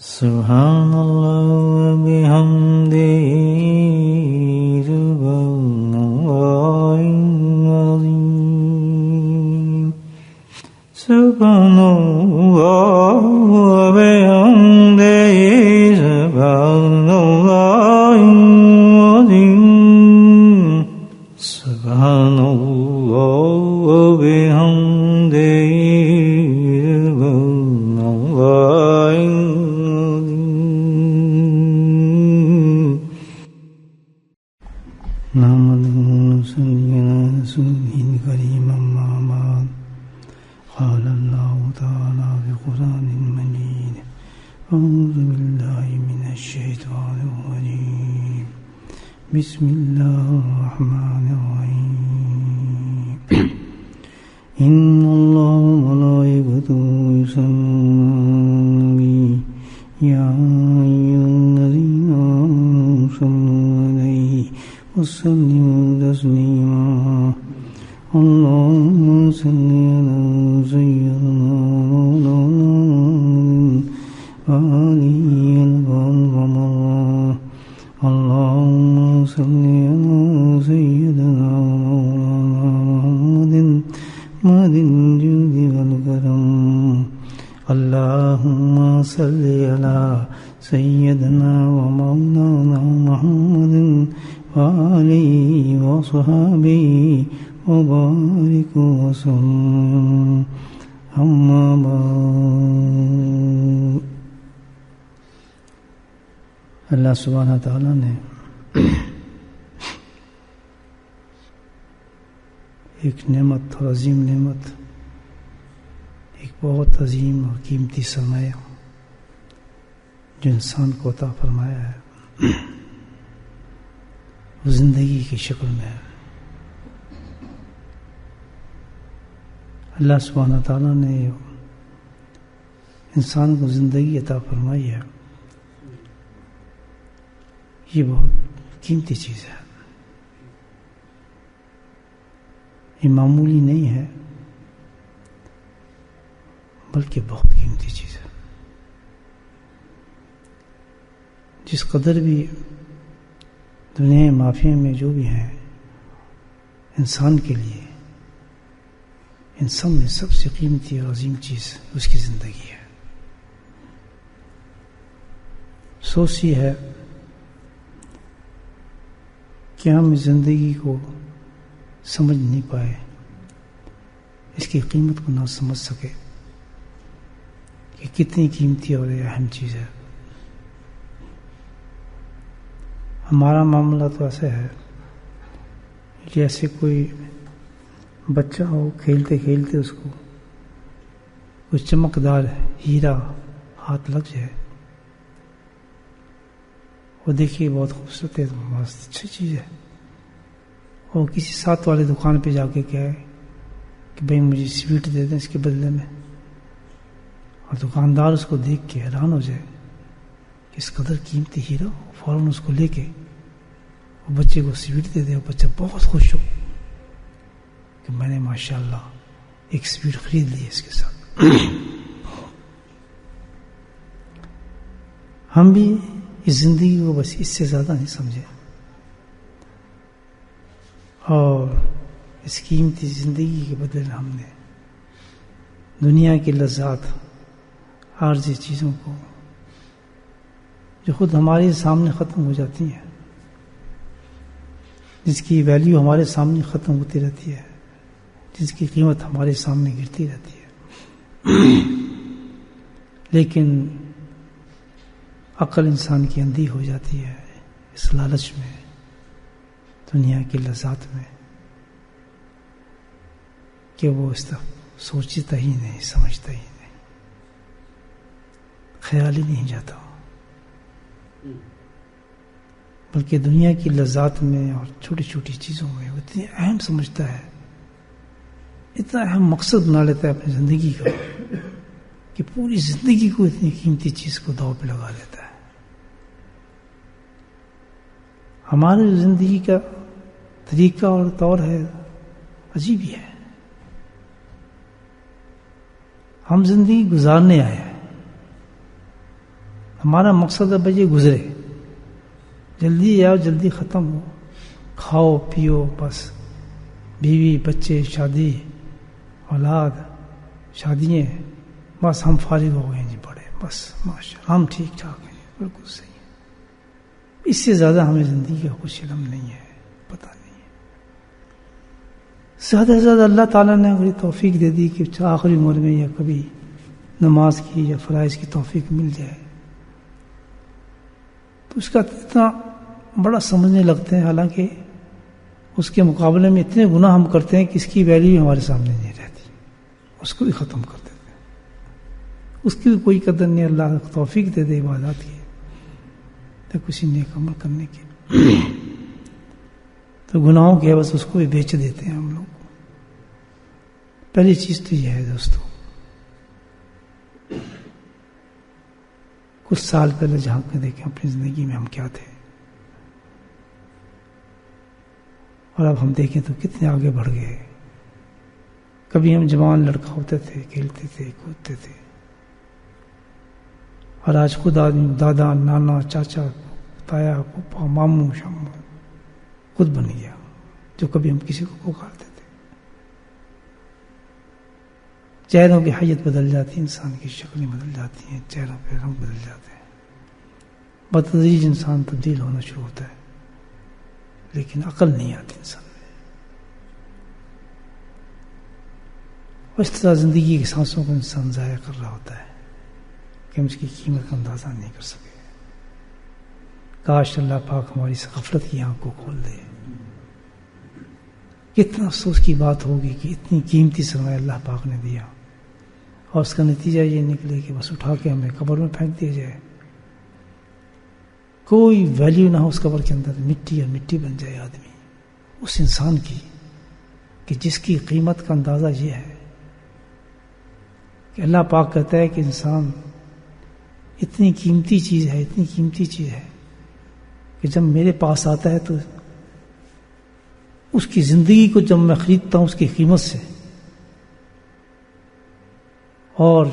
سبحان اللہ وبحمدہ سبحان اللہ العظیم سبحان اللہ وبحمدہ سبحان اللہ العظیم سبحان اللہ وبحمدہ قال الله تعالى في القرآن المجيد أعوذ بالله من الشيطان الرجيم بسم الله الرحمن الرحيم إن الله وملائكته يصلون على النبي يا أيها الذين آمنوا صلوا عليه وسلموا تسليما اللهم صل على سيدنا مولانا وآله الغالب اللهم صل على سيدنا مولانا محمد الجود والكرم اللهم صل على سيدنا ومولانا محمد وآله وصحبه وبارك وسلم أما بعد اللہ سبحانہ تعالیٰ نے ایک نعمت اور عظیم نعمت، ایک بہت عظیم اور قیمتی سرمایہ جو انسان کو عطا فرمایا ہے، وہ زندگی کی شکل میں ہے۔ اللہ سبحانہ تعالیٰ نے انسان کو زندگی عطا فرمائی ہے، یہ بہت قیمتی چیز ہے، یہ معمولی نہیں ہے بلکہ بہت قیمتی چیز ہے۔ جس قدر بھی دنیا معافیا میں جو بھی ہیں انسان کے لیے، ان سب میں سب سے قیمتی اور عظیم چیز اس کی زندگی ہے۔ افسوس یہ ہے کہ ہم اس زندگی کو سمجھ نہیں پائے، اس کی قیمت کو نہ سمجھ سکے کہ کتنی قیمتی اور اہم چیز ہے۔ ہمارا معاملہ تو ایسا ہے جیسے کوئی بچہ ہو، کھیلتے کھیلتے اس کو کوئی چمکدار ہیرا ہاتھ لگ جائے، وہ دیکھیے بہت خوبصورت ہے، بہت اچھی چیز ہے، اور کسی ساتھ والے دکان پہ جا کے کہے کہ بھائی مجھے سویٹ دے دیں اس کے بدلے میں، اور دکاندار اس کو دیکھ کے حیران ہو جائے کہ اس قدر قیمتی ہیرا، فوراً اس کو لے کے وہ بچے کو سویٹ دے دے، اور بچہ بہت خوش ہو کہ میں نے ماشاءاللہ ایک سویٹ خرید لی اس کے ساتھ۔ ہم بھی اس زندگی کو بس اس سے زیادہ نہیں سمجھے، اور اس قیمتی زندگی کے بدلے ہم نے دنیا کی لذات، عارضی چیزوں کو جو خود ہمارے سامنے ختم ہو جاتی ہیں، جس کی ویلیو ہمارے سامنے ختم ہوتی رہتی ہے، جس کی قیمت ہمارے سامنے گرتی رہتی ہے، لیکن عقل انسان کی اندھی ہو جاتی ہے اس لالچ میں، دنیا کی لذات میں، کہ وہ اس طرح سوچتا ہی نہیں، سمجھتا ہی نہیں، خیال ہی نہیں جاتا، بلکہ دنیا کی لذات میں اور چھوٹی چھوٹی چیزوں میں وہ اتنی اہم سمجھتا ہے، اتنا اہم مقصد بنا لیتا ہے اپنی زندگی کا کہ پوری زندگی کو اتنی قیمتی چیز کو داؤ پہ لگا دیتا ہے۔ ہماری زندگی کا طریقہ اور طور ہے عجیب ہی ہے، ہم زندگی گزارنے آئے ہیں، ہمارا مقصد ہے بھائی یہ گزرے، جلدی آؤ جلدی ختم ہو، کھاؤ پیو، بس بیوی بچے شادی اولاد شادیاں، بس ہم فارغ ہو گئے جی بڑے، بس ماشاء ہم ٹھیک ٹھاک ہیں، بالکل صحیح ہے۔ اس سے زیادہ ہمیں زندگی کا کچھ علم نہیں ہے، پتہ نہیں ہے۔ زیادہ سے زیادہ اللہ تعالیٰ نے اگر توفیق دے دی کہ آخری عمر میں یا کبھی نماز کی یا فرائض کی توفیق مل جائے تو اس کا اتنا بڑا سمجھنے لگتے ہیں، حالانکہ اس کے مقابلے میں اتنے گناہ ہم کرتے ہیں کہ اس کی ویلیو ہمارے سامنے نہیں رہتی، اس کو بھی ختم کر دیتے ہیں، اس کی بھی کوئی قدر نہیں۔ اللہ توفیق دے دے عبادات کی تو کسی نیک عمل کرنے کی، تو گناہوں کے بس اس کو بھی بیچ دیتے ہیں ہم لوگ۔ پہلی چیز تو یہ ہے دوستو، کچھ سال پہلے جھانک کے دیکھیں اپنی زندگی میں ہم کیا تھے، اور اب ہم دیکھیں تو کتنے آگے بڑھ گئے۔ کبھی ہم جوان لڑکا ہوتے تھے، کھیلتے تھے، کودتے تھے، اور آج خود آدمی دادا نانا چاچا تایا پھوپھا ماموں شاموں خود بن گیا، جو کبھی ہم کسی کو پکارتے تھے۔ چہروں کی حیت بدل جاتی ہے، انسان کی شکلیں بدل جاتی ہیں، چہروں پہ رنگ بدل جاتے ہیں، بتدریج انسان تبدیل ہونا شروع ہوتا ہے، لیکن عقل نہیں آتی انسان میں۔ اس طرح زندگی کی سانسوں کو انسان ضائع کر رہا ہوتا ہے کہ ہم اس کی قیمت کا اندازہ نہیں کر سکے۔ کاش اللہ پاک ہماری اس غفلت کی آنکھ کو کھول دے۔ کتنا افسوس کی بات ہوگی کہ اتنی قیمتی سرمایہ اللہ پاک نے دیا اور اس کا نتیجہ یہ نکلے کہ بس اٹھا کے ہمیں قبر میں پھینک دیا جائے، کوئی ویلیو نہ ہو اس قبر کے اندر، مٹی اور مٹی بن جائے آدمی اس انسان کی کہ جس کی قیمت کا اندازہ یہ ہے کہ اللہ پاک کہتا ہے کہ انسان اتنی قیمتی چیز ہے، اتنی قیمتی چیز ہے کہ جب میرے پاس آتا ہے تو اس کی زندگی کو جب میں خریدتا ہوں اس کی قیمت سے، اور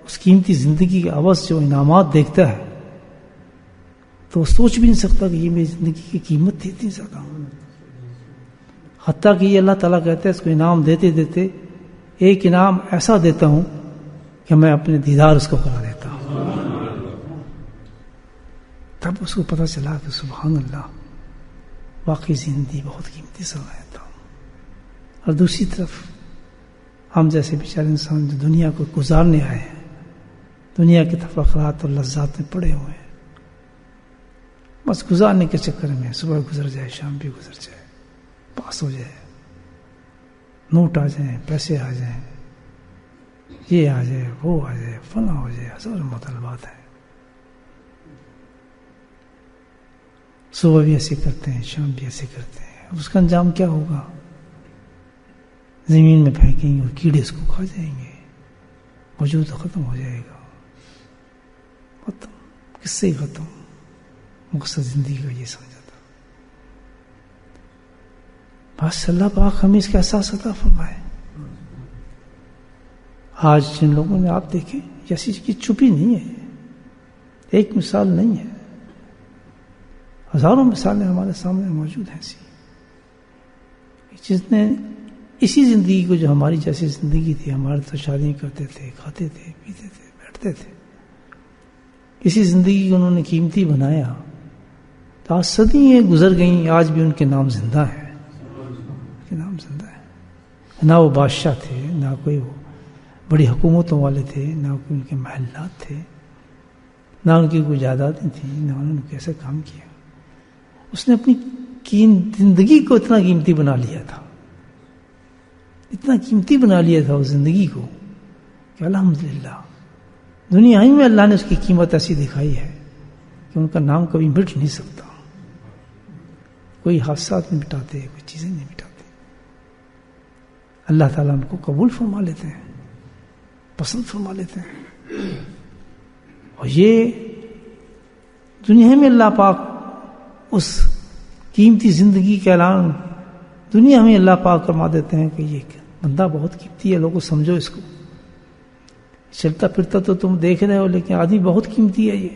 اس قیمتی زندگی کے عوض جو انعامات دیکھتا ہے تو وہ سوچ بھی نہیں سکتا کہ یہ میری زندگی کی قیمت تھی اتنی زیادہ۔ حتیٰ کہ یہ اللہ تعالیٰ کہتا ہے اس کو انعام دیتے دیتے ایک انعام ایسا دیتا ہوں کہ میں اپنے دیدار اس کو کرا دیتا ہوں۔ تب اس کو پتہ چلا کہ سبحان اللہ، واقعی زندگی بہت قیمتی سرمایہ تھا۔ اور دوسری طرف ہم جیسے بیچارے انسان جو دنیا کو گزارنے آئے ہیں، دنیا کے تفکرات اور لذات میں پڑے ہوئے ہیں، بس گزارنے کے چکر میں صبح گزر جائے، شام بھی گزر جائے، پاس ہو جائے، نوٹ آ جائیں، پیسے آ جائیں، یہ آ جائے، وہ آ جائے، فلاں ہو جائے، ہزاروں مطالبات ہیں۔ صبح بھی ایسے کرتے ہیں، شام بھی ایسے کرتے ہیں، اس کا انجام کیا ہوگا؟ زمین میں پھینکیں گے اور کیڑے اس کو کھا جائیں گے، وجود ختم ہو جائے گا، ختم، کس سے ہی ختم۔ مقصد زندگی کا یہ سمجھا تھا۔ بس اللہ پاک ہمیں اس کا احساس عطا فرمائے۔ آج جن لوگوں نے آپ دیکھیں ایسی کی چھپی نہیں ہے، ایک مثال نہیں ہے، ہزاروں مثالیں ہمارے سامنے موجود ہیں ایسی، جس نے اسی زندگی کو جو ہماری جیسی زندگی تھی، ہمارے تو شادیاں کرتے تھے، کھاتے تھے، پیتے تھے، بیٹھتے تھے، اسی زندگی کو انہوں نے قیمتی بنایا، تو آج صدیاں گزر گئیں، آج بھی ان کے نام زندہ ہے، ان کے نام زندہ ہے۔ نہ وہ بادشاہ تھے، نہ کوئی وہ بڑی حکومتوں والے تھے، نہ کوئی ان کے محلات تھے، نہ ان کی کوئی جائیدادیں تھیں، نہ انہوں نے کیسے کام کیا۔ اس نے اپنی زندگی کو اتنا قیمتی بنا لیا تھا، اتنا قیمتی بنا لیا تھا اس زندگی کو کہ الحمدللہ دنیا ہی میں اللہ نے اس کی قیمت ایسی دکھائی ہے کہ ان کا نام کبھی مٹ نہیں سکتا۔ کوئی حادثات نہیں مٹاتے، کوئی چیزیں نہیں مٹاتے، اللہ تعالیٰ ان کو قبول فرما لیتے ہیں، پسند فرما لیتے ہیں۔ اور یہ دنیا میں اللہ پاک اس قیمتی زندگی کا اعلان دنیا میں اللہ پاک فرما دیتے ہیں کہ یہ بندہ بہت قیمتی ہے، لوگوں سمجھو اس کو، چلتا پھرتا تو تم دیکھ رہے ہو لیکن آدمی بہت قیمتی ہے، یہ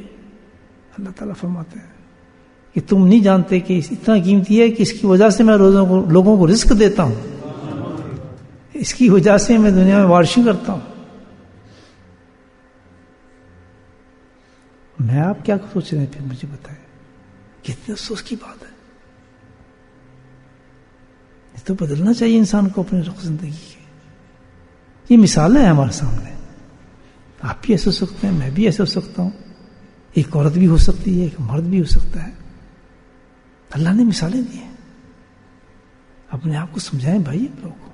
اللہ تعالیٰ فرماتے ہیں کہ تم نہیں جانتے کہ اتنا قیمتی ہے کہ اس کی وجہ سے میں لوگوں کو رزق دیتا ہوں، اس کی وجہ سے میں دنیا میں وارشی کرتا ہوں. میں آپ کیا سوچ رہے ہیں پھر مجھے بتائیں. کتنے افسوس کی بات ہے. یہ تو بدلنا چاہیے انسان کو اپنے رخ زندگی کے. یہ مثالیں ہیں ہمارے سامنے. آپ بھی ایسے ہو سکتے ہیں، میں بھی ایسے ہو سکتا ہوں، ایک عورت بھی ہو سکتی ہے، ایک مرد بھی ہو سکتا ہے. اللہ نے مثالیں دی ہیں. اپنے آپ کو سمجھائیں بھائی. آپ لوگوں کو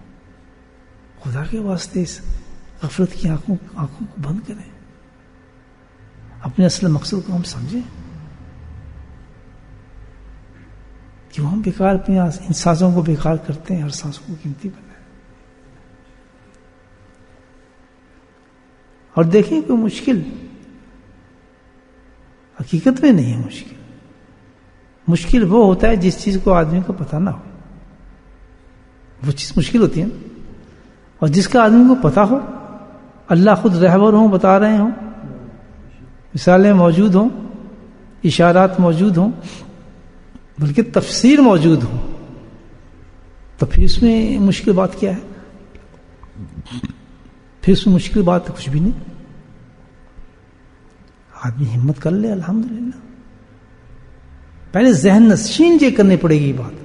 خدا کے واسطے اس غفلت کی آنکھوں کو بند کریں. اپنے اصل مقصد کو ہم سمجھیں. کیوں ہم بیکار اپنی ان سانسوں کو بیکار کرتے ہیں؟ ہر سانس کو قیمتی بنائیں. اور دیکھیں کوئی مشکل حقیقت میں نہیں ہے. مشکل وہ ہوتا ہے جس چیز کو آدمی کو پتہ نہ ہو، وہ چیز مشکل ہوتی ہے. اور جس کا آدمی کو پتہ ہو، اللہ خود رہبر ہوں، بتا رہے ہوں، مثالیں موجود ہوں، اشارات موجود ہوں، بلکہ تفسیر موجود ہو، تو پھر اس میں مشکل بات کیا ہے؟ پھر اس میں مشکل بات کچھ بھی نہیں. آدمی ہمت کر لے. الحمدللہ. پہلے ذہن نشین یہ کرنی پڑے گی بات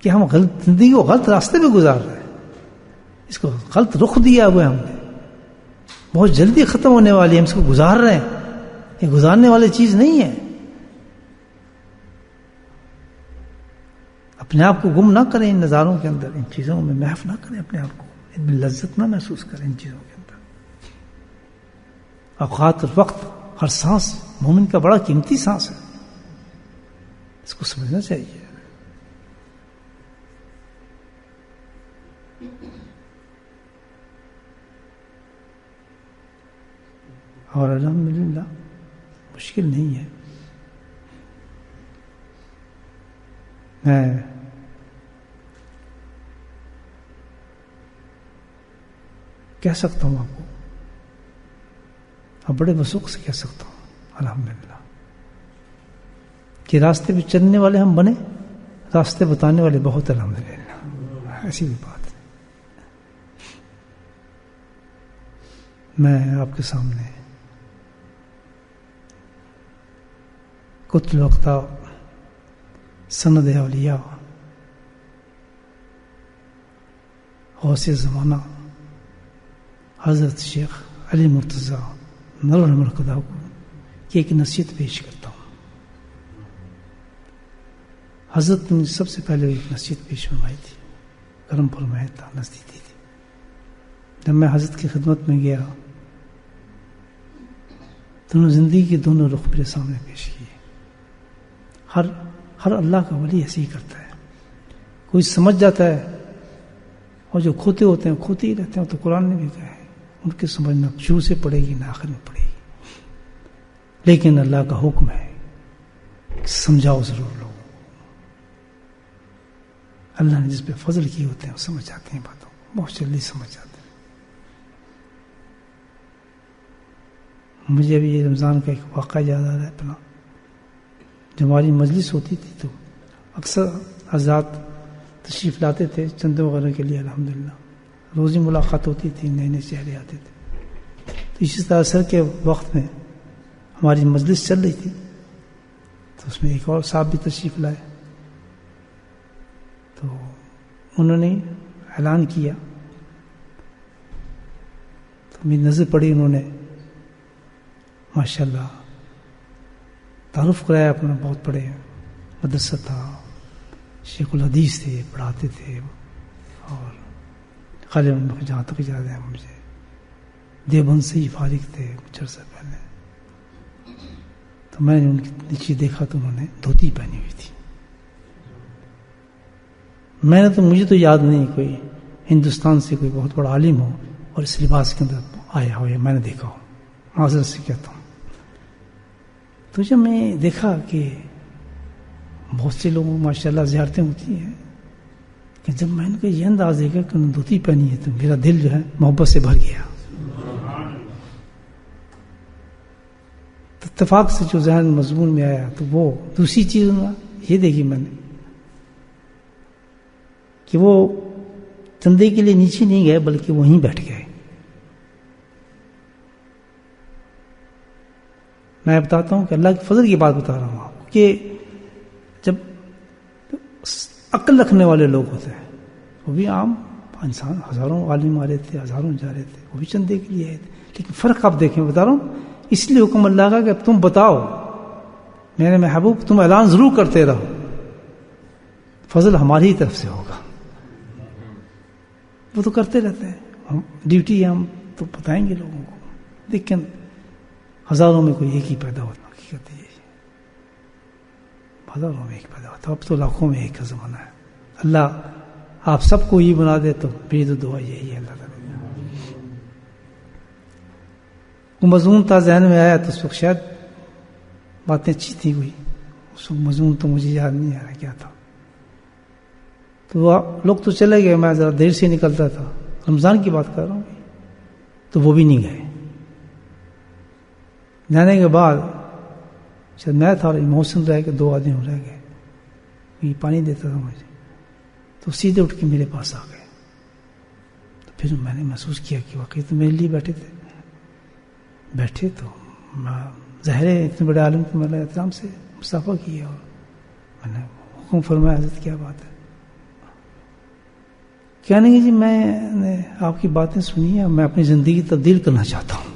کہ ہم زندگی کو غلط راستے پہ گزار رہے ہیں. اس کو غلط رخ دیا ہوا ہے ہم نے. بہت جلدی ختم ہونے والی ہے، ہم اس کو گزار رہے ہیں. یہ گزارنے والی چیز نہیں ہے. اپنے آپ کو گم نہ کریں ان نظاروں کے اندر، ان چیزوں میں محو نہ کریں اپنے آپ کو، ان میں لذت نہ محسوس کریں ان چیزوں کے اندر. اوقات اور وقت، ہر سانس مومن کا بڑا قیمتی سانس ہے. اس کو سمجھنا چاہیے. اور الحمدللہ مشکل نہیں ہے. میں کہہ سکتا ہوں آپ کو، اب بڑے وثوق سے کہہ سکتا ہوں الحمدللہ کہ راستے پہ چلنے والے ہم بنے، راستے بتانے والے بہت. الحمدللہ ایسی بھی بات ہے. میں آپ کے سامنے قطب الوقتا سند اولیاء غوث زمانہ حضرت شیخ علی مرتضیٰ نور المرکزہ کو کہ ایک نصیحت پیش کرتا ہوں. حضرت نے سب سے پہلے ایک نصیحت پیش فرمائی تھی، کرم فرمایا تھا، نصیحت دی تھی. جب میں حضرت کی خدمت میں گیا، دونوں زندگی کے دونوں رخ میرے سامنے پیش کیے. ہر اللہ کا ولی ایسے ہی کرتا ہے. کوئی سمجھ جاتا ہے، اور جو کھوتے ہوتے ہیں کھوتے ہی رہتے ہیں. تو قرآن نے بھی کہا ہے ان کے سمجھنا شروع سے پڑے گی نہ آخر میں پڑے گی. لیکن اللہ کا حکم ہے کہ سمجھاؤ ضرور لوگوں کو. اللہ نے جس پہ فضل کیے ہوتے ہیں وہ سمجھ جاتے ہیں باتوں کو، بہت جلدی سمجھ جاتے ہیں. مجھے ابھی یہ رمضان کا ایک واقعہ یاد آ رہا ہے اپنا. جب ہماری مجلس ہوتی تھی تو اکثر حضرات تشریف لاتے تھے چندے وغیرہ کے لیے. الحمدللہ روزی ملاقات ہوتی تھی، نئے نئے چہرے آتے تھے. تو اسی طرح عصر کے وقت میں ہماری مجلس چل رہی تھی تو اس میں ایک اور صاحب بھی تشریف لائے. تو انہوں نے اعلان کیا تو میری نظر پڑی. انہوں نے ماشاءاللہ تعارف کرایا اپنا. بہت بڑے مدرسہ تھا، شیخ الحدیث تھے، پڑھاتے تھے. اور غالباً جہاں تک یاد ہے مجھے دیوبند سے ہی فارغ تھے کچھ عرصہ پہلے. تو میں نے ان کے نیچے دیکھا تو انہوں نے دھوتی پہنی ہوئی تھی. مجھے تو یاد نہیں کوئی ہندوستان سے کوئی بہت بڑا عالم ہو اور اس لباس کے اندر آیا ہو، یا میں نے دیکھا ہو. معذرت سے کہتا ہوں. تو جب میں دیکھا کہ بہت سے لوگوں ماشاءاللہ زیارتیں ہوتی ہیں، کہ جب میں ان کو یہ انداز دیکھا کہ انہوں نے دھوتی پہنی ہے تو میرا دل جو ہے محبت سے بھر گیا. تو اتفاق سے جو ذہن مضمون میں آیا تو وہ دوسری چیز یہ دیکھی میں نے کہ وہ چندے کے لیے نیچے نہیں گئے بلکہ وہیں بیٹھ گئے. میں بتاتا ہوں کہ اللہ کے فضل کی بات بتا رہا ہوں آپ کو کہ جب عقل رکھنے والے لوگ ہوتے ہیں, وہ بھی عام انسان, ہزاروں عالم آ رہے تھے, ہزاروں جا رہے تھے, وہ بھی چندے کے لیے آئے تھے, لیکن فرق آپ دیکھیں, بتا رہا ہوں اس لیے حکم اللہ کا کہ تم بتاؤ میرے محبوب, تم اعلان ضرور کرتے رہو, فضل ہماری طرف سے ہوگا. وہ تو کرتے رہتے ہیں, ہم ڈیوٹی ہے, ہم تو بتائیں گے لوگوں کو, لیکن ہزاروں میں کوئی ایک ہی پیدا ہوتا, حقیقت یہ ہزاروں میں ایک پیدا ہوتا, اب تو لاکھوں میں ایک کا زمانہ ہے. اللہ آپ سب کو یہ بنا دے تو میری تو دعا یہی ہے. اللہ تعالیٰ وہ مضمون تھا ذہن میں آیا تو اس وقت شاید باتیں اچھی تھی کوئی, اس وقت مضمون تو مجھے یاد نہیں آ رہا کیا تھا. تو لوگ تو چلے گئے, میں ذرا دیر سے نکلتا تھا, رمضان کی بات کر رہا ہوں, تو وہ بھی نہیں گئے. جانے کے بعد شاید میں تھا اور موسم رہ کے 2 آدمی رہ گئے, یہ پانی دیتا تھا مجھے, تو سیدھے اٹھ کے میرے پاس آ گئے. تو پھر میں نے محسوس کیا کہ واقعی تو میرے لیے بیٹھے تو ظاہر ہے اتنے بڑے عالم کو میں نے احترام سے مصافحہ کیا اور میں نے حکم فرمایا, حضرت کیا بات ہے؟ کہنے کہ جی میں نے آپ کی باتیں سنی ہیں, میں اپنی زندگی تبدیل کرنا چاہتا ہوں.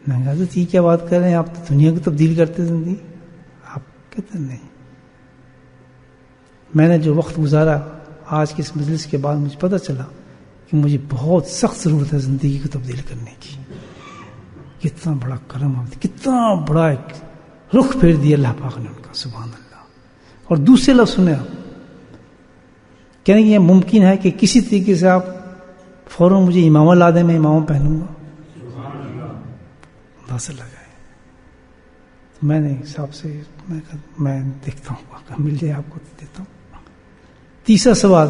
میں نے کہا حضرت یہ کیا بات کر رہے ہیں, آپ تو دنیا کو تبدیل کرتے زندگی. آپ کہتے ہیں نہیں, میں نے جو وقت گزارا آج کے اس مجلس کے بعد مجھے پتہ چلا کہ مجھے بہت سخت ضرورت ہے زندگی کو تبدیل کرنے کی. کتنا بڑا کرم, کتنا بڑا ایک رخ پھیر دیا اللہ پاک نے ان کا, سبحان اللہ. اور دوسرے لفظ سنے آپ, کہنے کہ یہ ممکن ہے کہ کسی طریقے سے آپ فوراً مجھے امامہ لا دیں, میں امامہ پہنوں گا. اندازہ لگائے. تو میں نے صاحب سے میں دیکھتا ہوں مل جائے آپ کو دیتا ہوں. تیسرا سوال,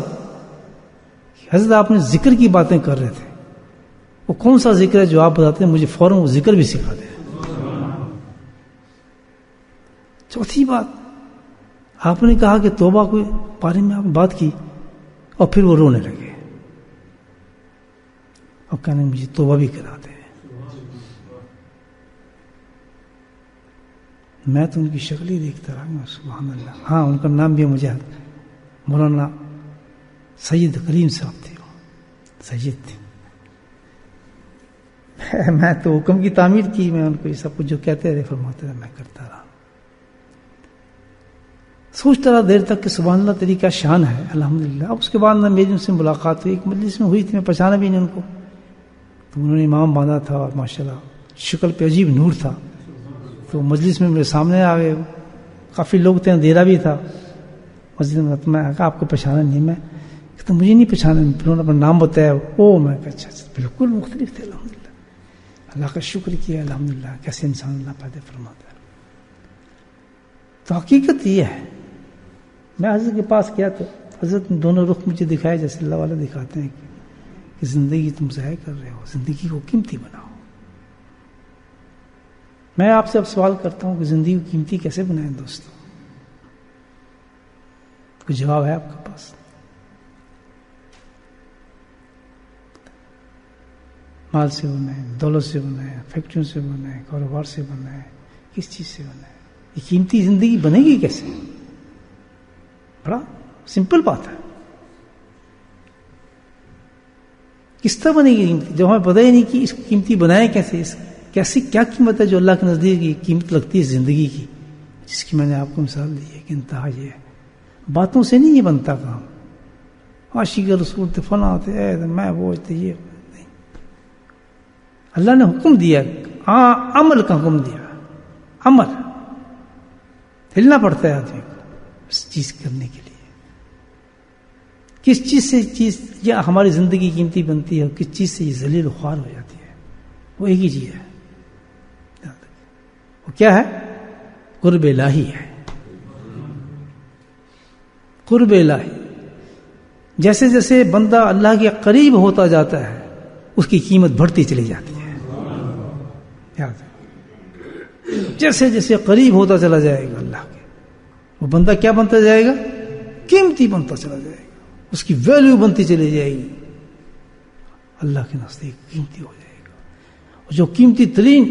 حضرت آپ نے ذکر کی باتیں کر رہے تھے, وہ کون سا ذکر ہے جو آپ بتاتے ہیں مجھے فوراً وہ ذکر بھی سکھا دیں. چوتھی بات, آپ نے کہا کہ توبہ کے بارے میں آپ نے بات کی اور پھر وہ رونے لگے اور کہنے مجھے توبہ بھی کرا دیں. میں تو ان کی شکل ہی دیکھتا رہا, سبحان اللہ. ہاں ان کا نام بھی مجھے مولانا سید کریم صاحب تھے, سید تھے. میں تو حکم کی تعمیر کی, میں ان کو یہ سب کچھ جو کہتے رہے فرماتے رہے, میں کرتا رہا. سوچتا رہا دیر تک کہ سبحان اللہ تیری کیا شان ہے, الحمدللہ. اب اس کے بعد میری ان سے ملاقات ہوئی, ایک مجلس میں ہوئی تھی, میں پہچانا بھی نہیں ان کو. تو انہوں نے امام باندھا تھا اور ماشاءاللہ شکل پہ عجیب نور تھا. تو مجلس میں میرے سامنے آ گئے, کافی لوگ تھے, اندھیرا بھی تھا مسجد میں. میں کہا آپ کو پہچانا نہیں. میں تو مجھے نہیں پہچانا, انہوں نے اپنا نام بتایا. او میں کہا اچھا بالکل مختلف تھے, الحمدللہ. اللہ کا شکر کیا, الحمدللہ. کیسے انسان اللہ پیدا فرماتا ہے. تو حقیقت یہ ہے, میں حضرت کے پاس گیا تو حضرت نے دونوں رخ مجھے دکھائے جیسے اللہ والے دکھاتے ہیں کہ زندگی تم ضائع کر رہے ہو, زندگی کو قیمتی بناؤ. میں آپ سے اب سوال کرتا ہوں کہ زندگی کو قیمتی کیسے بنائیں دوستوں؟ کوئی جواب ہے آپ کے پاس؟ مال سے بنائیں, دولت سے بنائیں, فیکٹریوں سے بنائیں, کاروبار سے بنائیں, کس چیز سے بنائیں؟ یہ قیمتی زندگی بنے گی کیسے؟ بڑا سمپل بات ہے. کس طرح بنے گی قیمتی جب ہمیں پتہ ہی نہیں کہ اس کو قیمتی بنائیں کیسے, اس کیسی کیا قیمت ہے جو اللہ کے نزدیک یہ قیمت لگتی ہے زندگی کی, جس کی میں نے آپ کو مثال دی ہے کہ انتہا یہ ہے. باتوں سے نہیں یہ بنتا کام. عاشق رسول تھے, فلاں تھے, میں وہ تھے, یہ نہیں. اللہ نے حکم دیا, عمل کا حکم دیا. عمل ہلنا پڑتا ہے آدمی کو اس چیز کرنے کے لیے. کس چیز سے چیز یا ہماری زندگی قیمتی بنتی ہے اور کس چیز سے یہ ذلیل و خوار ہو جاتی ہے, وہ ایک ہی چیز ہے. وہ کیا ہے؟ قرب الہی ہے. قرب الہی. جیسے جیسے بندہ اللہ کے قریب ہوتا جاتا ہے اس کی قیمت بڑھتی چلی جاتی ہے. یاد ہے، جیسے جیسے قریب ہوتا چلا جائے گا اللہ کے، وہ بندہ کیا بنتا جائے گا؟ قیمتی بنتا چلا جائے گا، اس کی ویلیو بنتی چلی جائے گی، اللہ کے نزدیک قیمتی ہو جائے گا. اور جو قیمتی ترین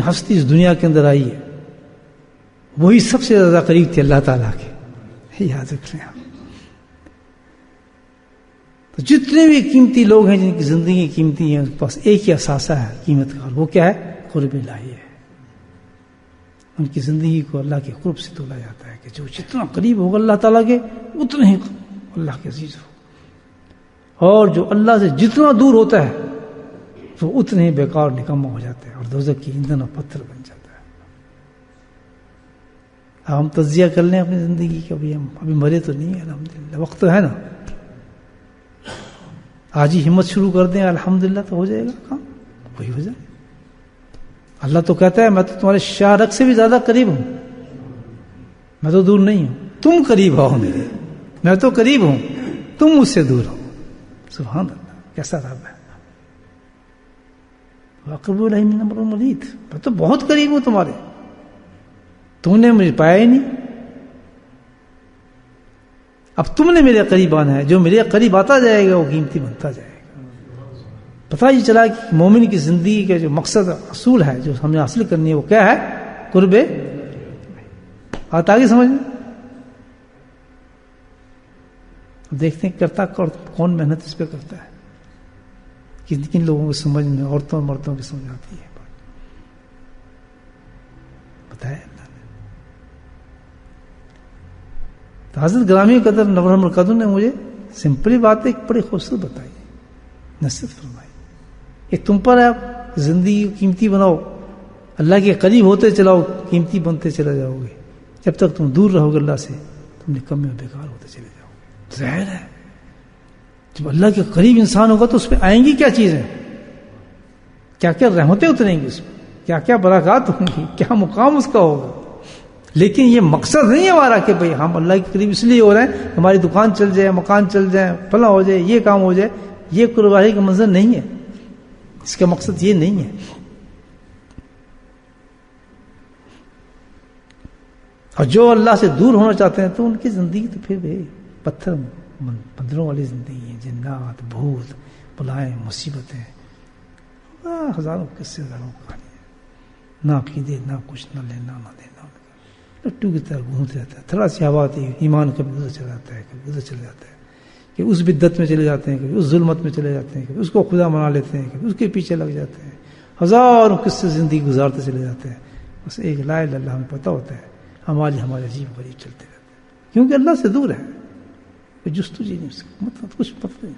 ہستی اس دنیا کے اندر آئی ہے، وہی سب سے زیادہ قریب تھے اللہ تعالیٰ کے. یاد رکھ لیں آپ. تو جتنے بھی قیمتی لوگ ہیں جن کی زندگی قیمتی ہے، ان کے پاس ایک ہی اثاثہ ہے قیمت کا، وہ کیا ہے؟ قرب الہی ہے. ان کی زندگی کو اللہ کے قرب سے تولا جاتا ہے کہ جو جتنا قریب ہوگا اللہ تعالیٰ کے اتنا ہی اللہ کے عزیز ہو، اور جو اللہ سے جتنا دور ہوتا ہے وہ اتنے ہی بیکار نکما ہو جاتا ہے اور دوزخ کی ایندھن اور پتھر بن جاتا ہے. ہم تجزیہ کر لیں اپنی زندگی کا، ہم ابھی مرے تو نہیں ہیں الحمدللہ، وقت تو ہے نا. آج ہی ہمت شروع کر دیں الحمدللہ تو ہو جائے گا کام، وہی ہو جائے. اللہ تو کہتا ہے میں تو تمہارے شاہ رگ سے بھی زیادہ قریب ہوں، میں تو دور نہیں ہوں، تم قریب ہو میرے، میں تو قریب ہوں، تم مجھ سے دور ہو. سبحان اللہ، کیسا رب ہے. واقب الیہ من امر ملید، میں تو بہت قریب ہوں تمہارے، تم نے مجھے پایا ہی نہیں. اب تم نے میرے قریب آنا ہے، جو میرے قریب آتا جائے گا وہ قیمتی بنتا جائے گا. پتہ ہی چلا کہ مومن کی زندگی کا جو مقصد اصول ہے جو ہمیں حاصل کرنی ہے وہ کیا ہے؟ قرب. آتا آگے سمجھ میں. دیکھتے ہیں کرتا کون محنت اس پہ کرتا ہے، کن کن لوگوں کو سمجھ میں، عورتوں اور مردوں کی سمجھ آتی ہے. بتایا اللہ نے. تو حضرت گرامی قدر نور مرکز نے مجھے سمپلی بات ایک بڑی خوبصورت بتائی، نصیحت فرمائی کہ تم پر آپ زندگی قیمتی بناؤ، اللہ کے قریب ہوتے چلاؤ، قیمتی بنتے چلے جاؤ گے. جب تک تم دور رہو گے اللہ سے تم نکمے اور بیکار ہوتے چلے جاؤ گے. ظاہر ہے جب اللہ کے قریب انسان ہوگا تو اس پہ آئیں گی کیا چیزیں، کیا کیا رحمتیں اتریں گی اس پہ، کیا کیا برکات ہوں گی، کیا مقام اس کا ہوگا. لیکن یہ مقصد نہیں ہے ہمارا کہ بھئی ہم اللہ کے قریب اس لیے ہو رہے ہیں ہماری دکان چل جائے، مکان چل جائے، فلاں ہو جائے، یہ کام ہو جائے. یہ قربانی کا منظر نہیں ہے، اس کا مقصد یہ نہیں ہے. اور جو اللہ سے دور ہونا چاہتے ہیں تو ان کی زندگی تو پھر بھی پتھر پندروں والی زندگی ہے. جنات، بھوت، بلائیں، مصیبتیں، ہزاروں قصے، ہزاروں کہانی، نہ عقیدے، نہ کچھ، نہ لینا نہ دینا، لٹو کی طرح گھومتے رہتا ہے. تھوڑا سی ہوا آتی ہے ایمان کبھی ادھر چلا جاتا ہے، کبھی ادھر چلا جاتا ہے، کہ اس بدعت میں چلے جاتے ہیں، کبھی اس ظلمت میں چلے جاتے ہیں، کبھی اس کو خدا بنا لیتے ہیں، کبھی اس کے پیچھے لگ جاتے ہیں. ہزاروں قصے زندگی گزارتے چلے جاتے ہیں. بس ایک لا الہ الا اللہ ہمیں پتہ ہوتا ہے، ہمارے عجیب غریب چلتے رہتے ہیں کیونکہ اللہ سے دور ہے. کوئی جستجو نہیں اس کو، مطلب کچھ پتہ نہیں.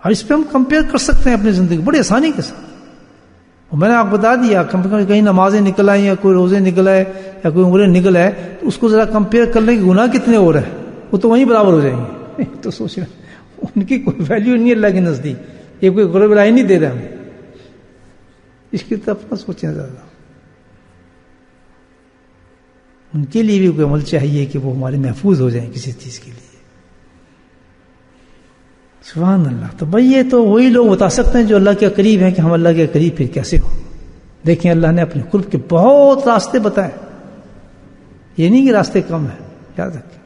اور اس پہ ہم کمپیئر کر سکتے ہیں اپنی زندگی بڑی آسانی کے ساتھ. اور میں نے آپ بتا دیا کہیں نمازیں نکل آئیں یا کوئی روزے نکل آئے یا کوئی عمریں نکل آئے تو اس کو ذرا کمپیئر کر لیں کہ گناہ کتنے ہو رہے ہیں، وہ تو وہیں برابر ہو جائیں گے. تو سوچ رہے ان کی کوئی ویلیو نہیں ہے اللہ کے نزدیک، یہ کوئی قرب الہی نہیں دے رہا ہمیں. اس کی طرف نہ سوچیں زیادہ. ان کے لیے بھی کوئی عمل چاہیے کہ وہ ہمارے محفوظ ہو جائیں کسی چیز کے لیے. سبحان اللہ. تو بھائی یہ تو وہی لوگ بتا سکتے ہیں جو اللہ کے قریب ہیں کہ ہم اللہ کے قریب پھر کیسے ہوں. دیکھیں اللہ نے اپنے قرب کے بہت راستے بتائے، یہ نہیں کہ راستے کم ہیں. یاد رکھیں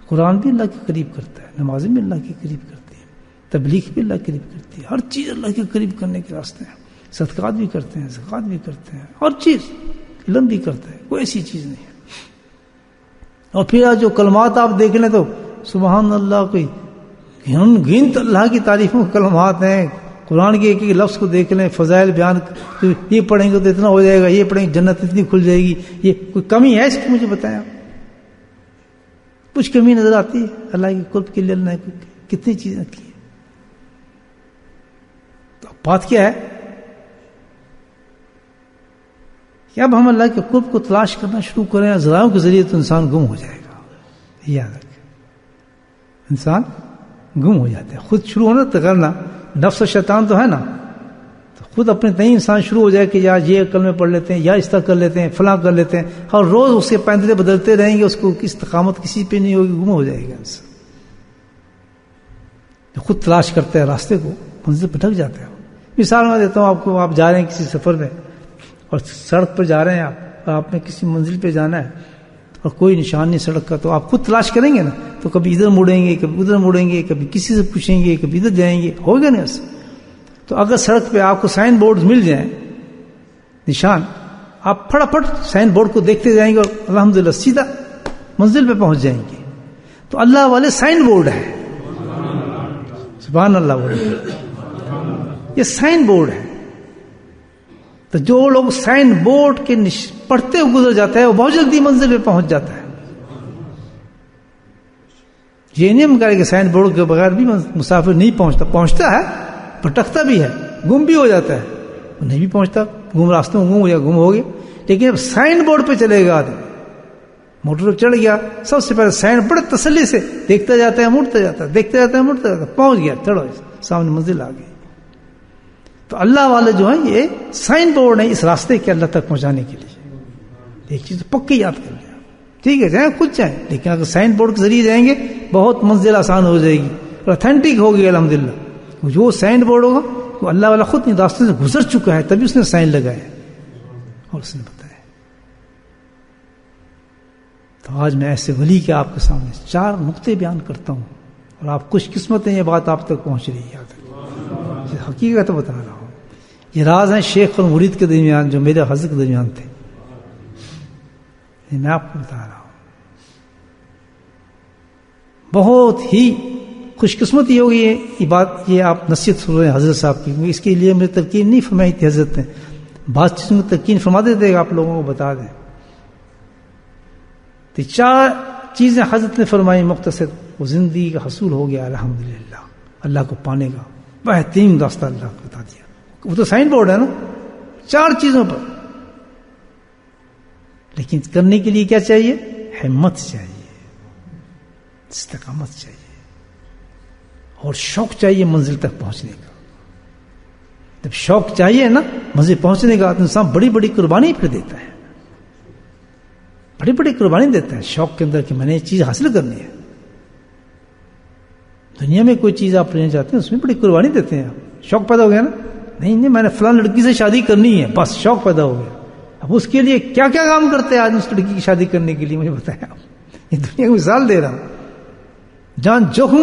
قرآن بھی اللہ کے قریب کرتا ہے، نمازیں بھی اللہ کے قریب کرتی ہے، تبلیغ بھی اللہ کے قریب کرتی ہے. ہر چیز اللہ کے قریب کرنے کے راستے ہیں. صدقات بھی کرتے ہیں، زکوٰۃ بھی کرتے ہیں، ہر چیز. علم بھی کرتا ہے، کوئی ایسی چیز نہیں ہے. اور پھر جو کلمات آپ دیکھ لیں تو سبحان اللہ، کوئی گنت اللہ کی تعریفوں کے کلمات ہیں. قرآن کے ایک ایک لفظ کو دیکھ لیں، فضائل بیان، یہ پڑھیں گے تو اتنا ہو جائے گا، یہ پڑھیں گے جنت اتنی کھل جائے گی. یہ کوئی کمی ہے اس کی؟ مجھے بتائیں آپ. کچھ کمی نظر آتی ہے اللہ کے قرب کے لیے؟ اللہ نے کتنی چیزیں کی ہیں. تو بات کیا ہے کہ اب ہم اللہ کے قرب کو تلاش کرنا شروع کریں ذرائع کے ذریعے تو انسان گم ہو جائے گا. یاد رکھیں انسان گم ہو جاتا ہے. خود شروع ہونا تو کرنا، نفس و شیطان تو ہے نا، تو خود اپنے تئیں انسان شروع ہو جائے کہ یار یہ کلمے پڑھ لیتے ہیں، یا اس طرح کر لیتے ہیں، فلاں کر لیتے ہیں، اور روز اس کے پیندلے بدلتے رہیں گے، اس کو استقامت کسی پہ نہیں ہوگی، گم ہو جائے گا انسان. خود تلاش کرتا ہے راستے کو، منزل پہ ڈھک جاتا ہے. مثال میں دیتا ہوں آپ کو، آپ جا رہے ہیں کسی سفر میں اور سڑک پر جا رہے ہیں آپ نے کسی منزل پہ جانا ہے اور کوئی نشان نہیں سڑک کا، تو آپ خود تلاش کریں گے نا، تو کبھی ادھر مڑیں گے، کبھی ادھر مڑیں گے، کبھی کسی سے پوچھیں گے، کبھی ادھر جائیں گے، ہوگا نہیں ایسا. تو اگر سڑک پہ آپ کو سائن بورڈ مل جائیں نشان، آپ پھٹافٹ سائن بورڈ کو دیکھتے جائیں گے اور الحمدللہ سیدھا منزل پہ پہنچ جائیں گے. تو اللہ والے سائن بورڈ ہے. سبحان اللہ بولے، یہ سائن بورڈ ہے. تو جو لوگ سائن بورڈ کے پڑھتے ہوئے گزر جاتا ہے وہ بہت جلدی منزل پہ پہنچ جاتا ہے. یہ نہیں ہم کہیں کہ سائن بورڈ کے بغیر بھی مسافر نہیں پہنچتا ہے، بھٹکتا بھی ہے، گم بھی ہو جاتا ہے، نہیں بھی پہنچتا، گم راستوں میں گم ہو گیا. لیکن اب سائن بورڈ پہ چلے گا آدمی، موٹر پہ چڑھ گیا، سب سے پہلے سائن بڑے تسلی سے دیکھتا جاتا ہے، مڑتا جاتا ہے، دیکھتا جاتا ہے، مڑتا جاتا ہے، پہنچ گیا، چڑھو سامنے منزل آ گئی. تو اللہ والے جو ہیں یہ سائن بورڈ ہے اس راستے کے اللہ تک پہنچانے کے لیے. ایک چیز پکی یاد کر لیں، ٹھیک ہے جائیں کچھ جائیں، لیکن اگر سائن بورڈ کے ذریعے جائیں گے بہت منزل آسان ہو جائے گی اور اتھینٹک ہوگی. الحمدللہ جو سائن بورڈ ہوگا وہ اللہ والا خود ان راستوں سے گزر چکا ہے، تبھی اس نے سائن لگائے اور اس نے بتایا. تو آج میں ایسے ولی کے آپ کے سامنے 4 نقطے بیان کرتا ہوں اور آپ خوش قسمت ہیں یہ بات آپ تک پہنچ رہی ہے. حقیقت بتا رہا ہوں، یہ راز ہیں شیخ اور مرید کے درمیان جو میرے حضرت کے درمیان تھے، میں آپ کو بتا رہا ہوں. بہت ہی خوش قسمتی ہوگی یہ بات، یہ آپ نصیحت سن رہے ہیں حضرت صاحب کی. اس کے لیے مجھے تلقین نہیں فرمائی تھی حضرت نے، بعض چیزوں کو تلقین فرما دیتے کہ آپ لوگوں کو بتا دیں. تو 4 چیزیں حضرت نے فرمائی مختصر، وہ زندگی کا حصول ہو گیا الحمدللہ. اللہ کو پانے کا بہترین راستہ اللہ کو بتا دیا. وہ تو سائن بورڈ ہے نا 4 چیزوں پر. لیکن کرنے کے لیے کیا چاہیے؟ ہمت چاہیے، استقامت چاہیے اور شوق چاہیے منزل تک پہنچنے کا. جب شوق چاہیے نا منزل پہنچنے کا، انسان بڑی بڑی قربانی پھر دیتا ہے، بڑی بڑی قربانی دیتا ہے شوق کے اندر کہ میں نے یہ چیز حاصل کرنی ہے. دنیا میں کوئی چیز آپ لینا چاہتے ہیں اس میں بڑی قربانی دیتے ہیں. آپ شوق پیدا ہو گیا نا، نہیں میں نے فلاں لڑکی سے شادی کرنی ہے، بس شوق پیدا ہو گیا. اب اس کے لیے کیا کیا کام کرتے ہیں آج اس لڑکی کی شادی کرنے کے لیے مجھے بتائیں آپ. یہ دنیا کی مثال دے رہا ہوں. جان جوخم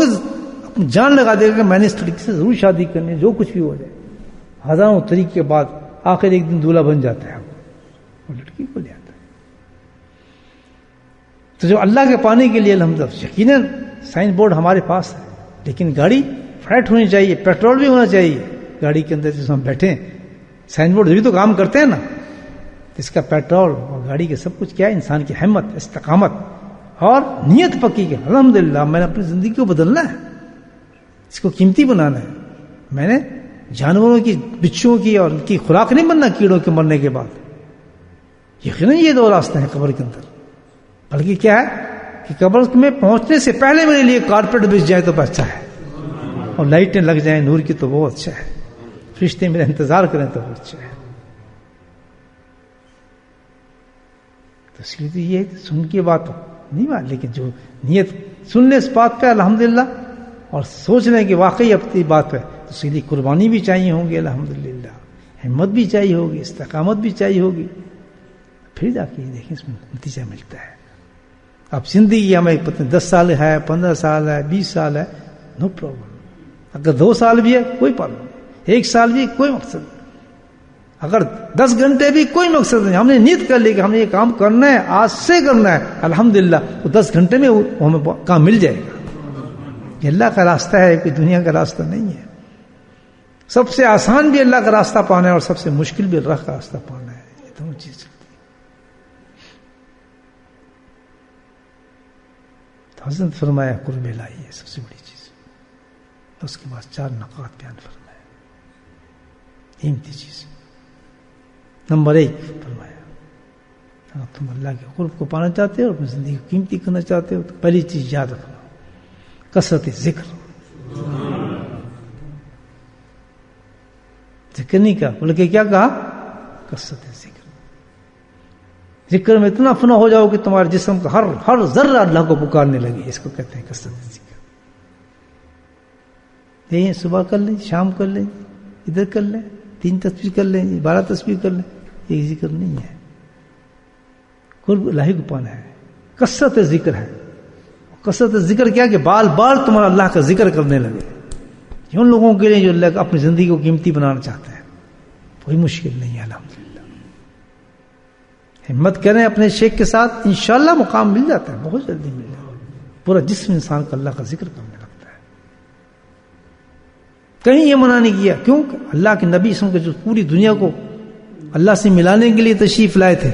اپنی جان لگا دے گا کہ میں نے اس لڑکی سے ضرور شادی کرنی ہے، جو کچھ بھی ہو جائے. ہزاروں طریقے کے بعد آخر ایک دن دولہا بن جاتا ہے وہ لڑکی کو لے آتا ہے. تو جو اللہ کے پانے کے لیے الحمدللہ یقیناً سائن بورڈ ہمارے پاس ہے، لیکن گاڑی فلیٹ ہونی چاہیے، پیٹرول بھی ہونا چاہیے گاڑی کے اندر. جس میں ہم بیٹھے ہیں سائن بورڈ بھی تو کام کرتے ہیں نا. اس کا پیٹرول اور گاڑی کے سب کچھ کیا ہے؟ انسان کی ہمت، استقامت اور نیت پکی ہے. الحمدللہ میں نے اپنی زندگی کو بدلنا ہے، اس کو قیمتی بنانا ہے. میں نے جانوروں کی، بچھوؤں کی اور ان کی خوراک نہیں بننا کیڑوں کے مرنے کے بعد. یقیناً یہ 2 راستے ہیں قبر کے اندر. بلکہ کیا ہے کہ قبر میں پہنچنے سے پہلے میرے لیے کارپیٹ بچ جائے تو اچھا ہے، اور لائٹیں لگ جائیں نور کی تو بہت اچھا ہے، فرشتے میرا انتظار کریں تو بہت اچھا ہے. تو اس لیے یہ سن کے بات نہیں بات، لیکن جو نیت سن لے اس بات پہ الحمدللہ اور سوچ لیں کہ واقعی اپنی بات پہ، تو اس کے لیے قربانی بھی چاہیے ہوں گی الحمدللہ، ہمت بھی چاہیے ہوگی، استقامت بھی چاہیے ہوگی. پھر جا کے دیکھیں اس میں نتیجہ ملتا ہے. اب زندگی ہمیں پتہ 10 سال ہے، 15 سال ہے، 20 سال ہے، نو پرابلم. اگر 2 سال بھی ہے کوئی پرابلم نہیں، 1 سال بھی کوئی مقصد نہیں، اگر 10 گھنٹے بھی کوئی مقصد نہیں. ہم نے نیت کر لی کہ ہم نے یہ کام کرنا ہے، آج سے کرنا ہے، الحمدللہ وہ 10 گھنٹے میں ہمیں کام مل جائے گا. یہ اللہ کا راستہ ہے، کوئی دنیا کا راستہ نہیں ہے. سب سے آسان بھی اللہ کا راستہ پانا ہے اور سب سے مشکل بھی اللہ کا راستہ پانا ہے. یہ دونوں چیز چلتی ہے. تو حضرت فرمایا قرب الہی ہے سب سے بڑی چیز. اس کے بعد 4 نقاط بیان فرمایا قیمتی چیز. نمبر 1 فرمایا اگر تم اللہ کے قرب کو پانا چاہتے ہو اور اپنی زندگی کو قیمتی کرنا چاہتے ہو تو پہلی چیز یاد رکھنا کثرت ذکر. ذکر نہیں کہا بلکہ کیا کہا؟ کثرت ذکر. ذکر میں اتنا فنا ہو جاؤ کہ تمہارے جسم کا ہر ذرہ اللہ کو پکارنے لگے. اس کو کہتے ہیں کثرت ذکر. یہ صبح کر لیں، شام کر لیں، ادھر کر لیں، 3 تسبیح کر لیں، 12 تسبیح کر لیں، یہ ذکر نہیں ہے. قرب الہی کو پانا ہے، کثرت ذکر ہے. کثرت ذکر کیا کہ بار بار تمہارا اللہ کا ذکر کرنے لگے. ان لوگوں کے لیے جو اللہ اپنی زندگی کو قیمتی بنانا چاہتے ہیں کوئی مشکل نہیں ہے. الحمدللہ ہمت کریں اپنے شیخ کے ساتھ، انشاءاللہ مقام مل جاتا ہے، بہت جلدی مل جاتا ہے. پورا جسم انسان کا اللہ کا ذکر کرنے لگتا ہے. کہیں یہ منع نہیں کیا، کیوں؟ اللہ کے نبی اسم کے جو پوری دنیا کو اللہ سے ملانے کے لیے تشریف لائے تھے،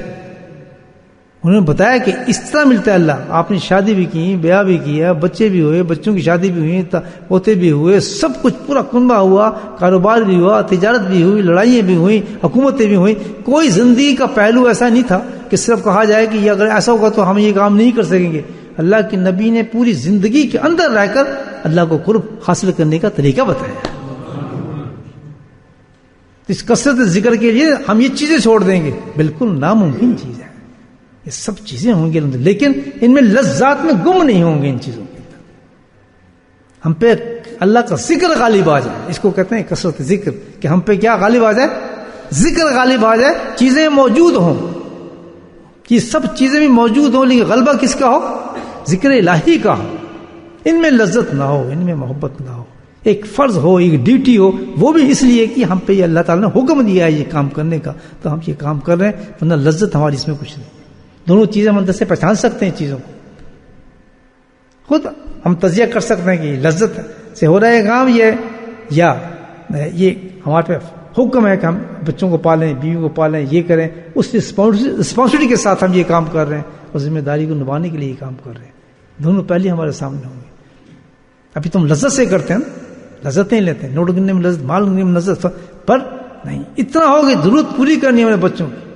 انہوں نے بتایا کہ اس طرح ملتا ہے اللہ. آپ نے شادی بھی کی، بیاہ بھی کیا، بچے بھی ہوئے، بچوں کی شادی بھی ہوئی، پوتے بھی ہوئے، سب کچھ پورا کنبہ ہوا، کاروبار بھی ہوا، تجارت بھی ہوئی، لڑائیاں بھی ہوئیں، حکومتیں بھی ہوئیں. کوئی زندگی کا پہلو ایسا نہیں تھا کہ صرف کہا جائے کہ یہ اگر ایسا ہوگا تو ہم یہ کام نہیں کر سکیں گے. اللہ کے نبی نے پوری زندگی کے اندر رہ کر اللہ کو قرب حاصل کرنے کا طریقہ بتایا. اس کثرت ذکر کے لیے ہم یہ چیزیں چھوڑ دیں گے، بالکل ناممکن چیز ہے. یہ سب چیزیں ہوں گی لیکن ان میں لذات میں گم نہیں ہوں گے. ان چیزوں کے اندر ہم پہ اللہ کا ذکر غالب آ جائے، اس کو کہتے ہیں کثرت ذکر، کہ ہم پہ کیا غالب آ جائے؟ ذکر غالب آ جائے. چیزیں موجود ہوں، یہ سب چیزیں بھی موجود ہوں، لیکن غلبہ کس کا ہو؟ ذکر الہی کا ہو. ان میں لذت نہ ہو، ان میں محبت نہ ہو. ایک فرض ہو، ایک ڈیوٹی ہو، وہ بھی اس لیے کہ ہم پہ یہ اللہ تعالیٰ نے حکم دیا ہے یہ کام کرنے کا، تو ہم یہ کام کر رہے ہیں، ورنہ لذت ہماری اس میں کچھ نہیں. دونوں چیزیں ہم اندر سے پہچان سکتے ہیں. چیزوں کو خود ہم تجزیہ کر سکتے ہیں کہ لذت سے ہو رہا ہے کام یہ، یا یہ ہمارے پہ حکم ہے کہ ہم بچوں کو پالیں، بیوی کو پالیں، یہ کریں. اس رسپانسبلٹی کے ساتھ ہم یہ کام کر رہے ہیں اور ذمہ داری کو نبھانے کے لیے یہ کام کر رہے ہیں. دونوں پہلے ہمارے سامنے ہوں گے. ابھی تم لذت سے کرتے ہیں نا، لذتیں لیتے ہیں، نوٹ گننے میں لذت، مال گننے میں لذت، پر نہیں اتنا ہو کہ ضرورت پوری کرنی ہے ہمارے بچوں کی.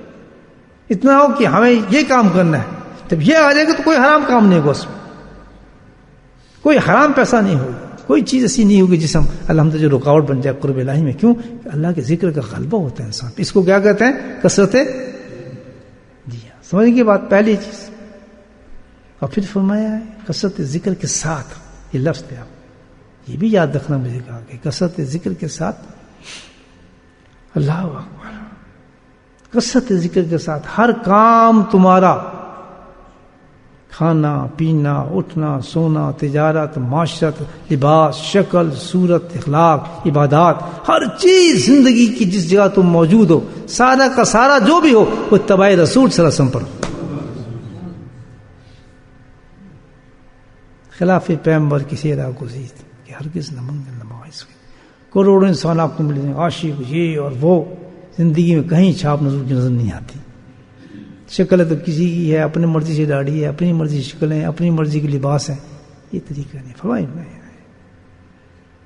اتنا ہو کہ ہمیں یہ کام کرنا ہے. جب یہ آ جائے گا تو کوئی حرام کام نہیں ہوگا، اس میں کوئی حرام پیسہ نہیں ہوگا، کوئی چیز ایسی نہیں ہوگی جس ہم الحمد جو رکاوٹ بن جائے قرب الہی میں. کیوں؟ کہ اللہ کے ذکر کا غلبہ ہوتا ہے انسان. اس کو کیا کہتے ہیں؟ کثرت. جی ہاں، سمجھنے کی بات پہلی چیز. اور پھر فرمایا ہے کثرت ذکر کے ساتھ، یہ لفظ ہے، آپ یہ بھی یاد رکھنا مجھے کہا کہ کثرت ذکر کے ساتھ اللہ اکبر، کثرت ذکر کے ساتھ ہر کام تمہارا، کھانا پینا، اٹھنا سونا، تجارت، معاشرت، لباس، شکل صورت، اخلاق، عبادات، ہر چیز زندگی کی جس جگہ تم موجود ہو، سارا کا سارا جو بھی ہو وہ اتباع رسول صلی اللہ علیہ وسلم پر ہو. خلاف پیغمبر کسی راہ گزید کہ ہرگز نہ منگل نمائش. کروڑوں انسان آپ کو ملیں، عاشق یہ اور وہ، زندگی میں کہیں چھاپ نظر نہیں آتی. شکل تو کسی کی ہے، اپنی مرضی سے داڑھی ہے، اپنی مرضی کی شکلیں ہیں، اپنی مرضی کے لباس ہیں. یہ طریقہ نہیں. فرمائیں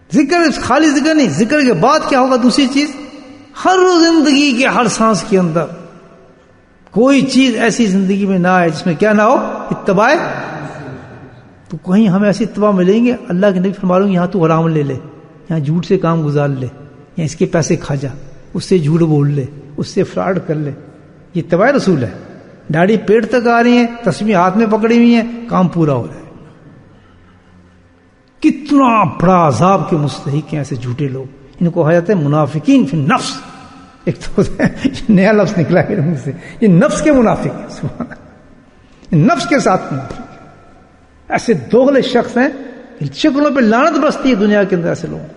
ذکر خالی ذکر نہیں، ذکر کے بعد کیا ہوگا؟ دوسری چیز، ہر زندگی کے ہر سانس کے اندر کوئی چیز ایسی زندگی میں نہ آئے جس میں کیا نہ ہو؟ اتباع. تو کہیں ہمیں ایسی اتباع ملیں گے، اللہ کے نبی فرما رہے ہیں یہاں تو حرام لے لے، یہاں جھوٹ سے کام گزار لے، یا اس کے پیسے کھا جا، اس سے جھوٹ بول لے، اس سے فراڈ کر لے. یہ اتباع رسول ہے. داڑھی پیٹ تک آ رہی ہیں، تسبیح ہاتھ میں پکڑی ہوئی ہیں، کام پورا ہو رہا ہے. کتنا بڑا عذاب کے مستحق ہیں ایسے جھوٹے لوگ. ان کو کہا جاتا ہے منافقین فی النفس. ایک تو نیا لفظ نکلا ہے منہ سے، یہ نفس کے منافق ہیں. سبحان اللہ، نفس کے ساتھ منافق ہیں. ایسے دوغلے شخص ہیں، شکلوں پہ لعنت برستی ہے دنیا کے اندر ایسے لوگ.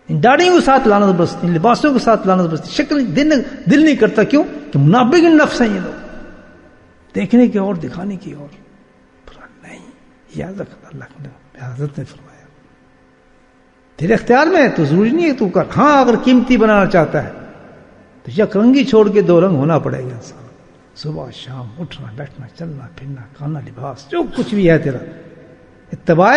داڑھیوں کے ساتھ لعنت برستی، لباسوں کے ساتھ لعنت برستی، شکل دل نہیں کرتا. کیوں؟ کہ منافق نفس ہیں یہ لوگ، دیکھنے کی اور دکھانے کی اور. نہیں، یاد رکھ، اللہ نے حضرت نے فرمایا تیرے اختیار میں ہے، تو ضروری نہیں ہے تو کر. ہاں اگر قیمتی بنانا چاہتا ہے تو یک رنگی چھوڑ کے دو رنگ ہونا پڑے گا انسان. صبح شام اٹھنا بیٹھنا چلنا پھرنا کھانا لباس جو کچھ بھی ہے تیرا اتباع.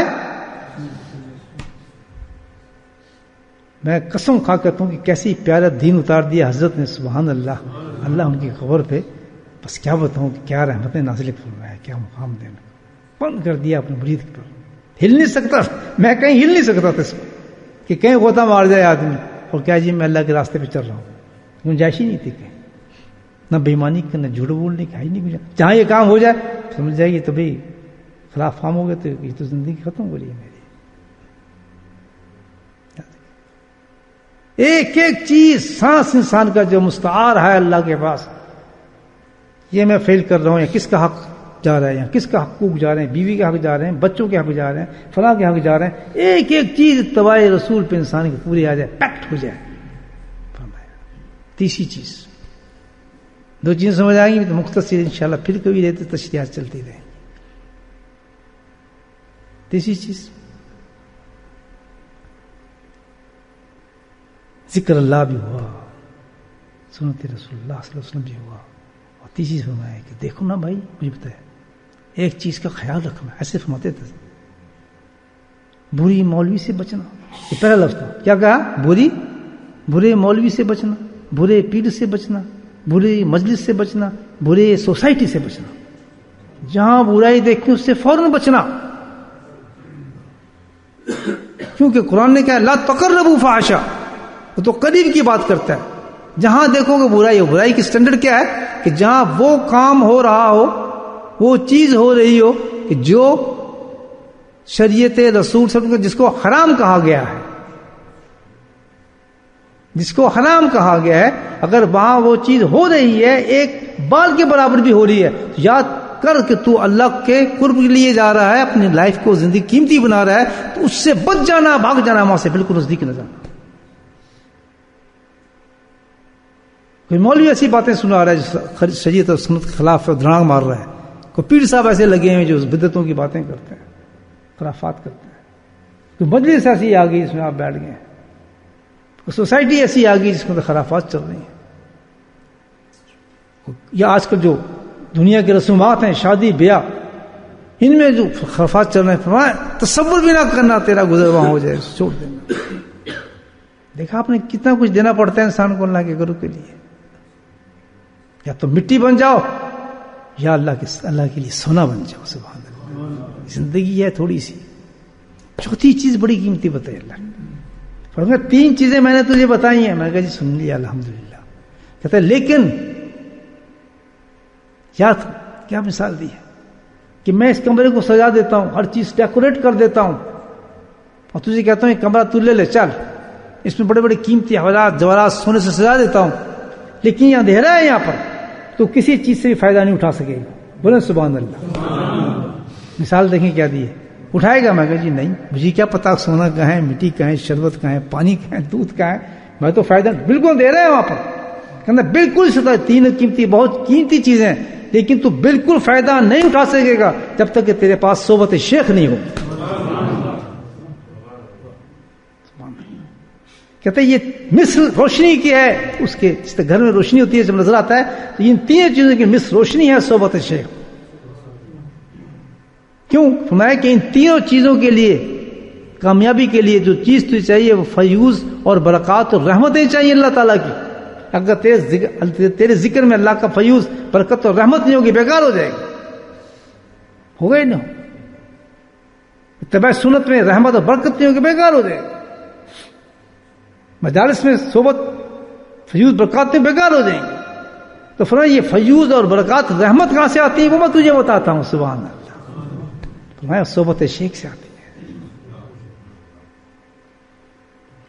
میں قسم کھا کہتا ہوں کہ کیسی پیارا دین اتار دیا حضرت نے. سبحان اللہ، اللہ ان کی خبر پہ بس کیا بتاؤں کہ کیا رحمتیں نازل فرمایا، کیا مقام دینا. بند کر دیا اپنے مرید پر. ہل نہیں سکتا، میں کہیں ہل نہیں سکتا تھا اس کو کہ کہیں غوطہ مار جائے آدمی اور کیا جی میں اللہ کے راستے پہ چل رہا ہوں. گنجائش ہی نہیں تھی کہیں، نہ بےمانی کا، نہ جھوٹ بولنے کا، ہی نہیں گنجائش. جہاں یہ کام ہو جائے سمجھ جائے گی تو بھائی خلاف فام ہو گئے تو یہ تو زندگی ختم ہو رہی ہے میری. ایک ایک چیز سانس انسان کا جو مستعار ہے اللہ کے پاس، یہ میں فیل کر رہا ہوں، یا کس کا حق جا رہا ہے، یا کس کا حقوق جا رہے ہیں، بیوی کے حق جا رہے ہیں، بچوں کے حق جا رہے ہیں، فلاں کے حق جا رہے ہیں، ایک ایک چیز اتباع رسول پہ انسان کی پوری آ جائے، پیکٹ ہو جائے. تیسری چیز، دو چیزیں سمجھ آئیں گی تو مختصر انشاءاللہ پھر کبھی رہتے تشریحات چلتی رہیں گی. تیسری چیز ذکر اللہ بھی ہوا، سنت رسول اللہ صلی اللہ علیہ وسلم بھی ہوا، اور تیسری چیز فرمایا کہ دیکھو نا بھائی، مجھے بتایا ایک چیز کا خیال رکھنا، ایسے فرماتے تھے، بری مولوی سے بچنا. یہ پہلا لفظ تھا، کیا کہا؟ برے مولوی سے بچنا، برے پیر سے بچنا، برے مجلس سے بچنا، برے سوسائٹی سے بچنا. جہاں برائی دیکھیں اس سے فوراً بچنا، کیونکہ قرآن نے کہا لا تقربوا فحشا، وہ تو قریب کی بات کرتا ہے. جہاں دیکھو گے برائی ہو، برائی کی سٹینڈرڈ کیا ہے کہ جہاں وہ کام ہو رہا ہو، وہ چیز ہو رہی ہو کہ جو شریعت رسول صلی اللہ علیہ وسلم جس کو حرام کہا گیا ہے، جس کو حرام کہا گیا ہے، اگر وہاں وہ چیز ہو رہی ہے، ایک بال کے برابر بھی ہو رہی ہے، تو یاد کر کہ تو اللہ کے قرب کے لیے جا رہا ہے، اپنی لائف کو زندگی قیمتی بنا رہا ہے، تو اس سے بچ جانا، بھاگ جانا، وہاں سے بالکل نزدیک نہ جانا. کوئی مولوی ایسی باتیں سنا رہا ہے جو شریعت اور سنت کے خلاف ہے، دھڑانگ مار رہا ہے. کوئی پیر صاحب ایسے لگے ہیں جو بدعتوں کی باتیں کرتے ہیں، خرافات کرتے ہیں. کوئی مجلس ایسی آ گئی جس میں آپ بیٹھ گئے ہیں، کوئی سوسائٹی ایسی آ گئی جس میں خرافات چل رہی ہیں. یا آج کل جو دنیا کی رسومات ہیں، شادی بیاہ، ان میں جو خرافات چل رہے ہیں، فرمایا تصور بھی نہ کرنا تیرا گزر وہاں ہو جائے، چھوڑ دینا. دیکھا آپ نے کتنا کچھ دینا پڑتا ہے انسان کو اللہ کے گھروں کے لیے. یا تو مٹی بن جاؤ، یا اللہ کے لیے سونا بن جاؤ. سبحان اللہ، زندگی ہے تھوڑی سی. چوتھی چیز بڑی قیمتی بتائی اللہ نے، فرمایا 3 چیزیں میں نے تجھے بتائی ہیں. میں نے کہا جی سن لیا الحمدللہ. کہتا ہے لیکن یاد کیا مثال دی ہے کہ میں اس کمرے کو سجا دیتا ہوں، ہر چیز ڈیکوریٹ کر دیتا ہوں، اور تجھے کہتا ہوں یہ کمرہ تو لے چل، اس میں بڑے بڑے قیمتی حوالات جواہرات سونے سے سجا دیتا ہوں، لیکن یہ اندھیرا ہے، یہاں پر تو کسی چیز سے بھی فائدہ نہیں اٹھا سکے گا. بولے سبحان اللہ. مثال دیکھیں کیا دی ہے. اٹھائے گا؟ میں کہا جی نہیں، مجھے کیا پتا سونا کہاں ہے، مٹی کہاں ہے، شربت کہاں ہے، پانی کہاں ہے، دودھ کہاں ہے، میں تو فائدہ بالکل دے رہا ہے وہاں پر. کہنا بالکل ستا 3 قیمتی، بہت قیمتی چیزیں ہیں، لیکن تو بالکل فائدہ نہیں اٹھا سکے گا جب تک کہ تیرے پاس صحبت شیخ نہیں ہو. کہتے ہیں یہ مثل روشنی کی ہے، اس کے جس طرح گھر میں روشنی ہوتی ہے جب نظر آتا ہے، تو ان 3 چیزوں کی مثل روشنی ہے صحبت شیخ. کیوں؟ فرمایا کہ ان 3 چیزوں کے لیے، کامیابی کے لیے جو چیز تجھے چاہیے وہ فیوز اور برکات اور رحمتیں چاہیے اللہ تعالیٰ کی. اگر تیرے ذکر میں اللہ کا فیوز، برکت اور رحمت نہیں ہوگی، بیکار ہو جائے گی. ہوگا ہی نہیں. اتباع سنت میں رحمت اور برکت نہیں ہوگی، بیکار ہو جائے گی. مجالس میں صحبت فیوز برکات میں بیکار ہو جائیں گے. تو فرمایا یہ فیوز اور برکات رحمت کہاں سے آتی ہے وہ میں تجھے بتاتا ہوں. سبحان اللہ. فرمایا صحبت شیخ سے آتی ہے.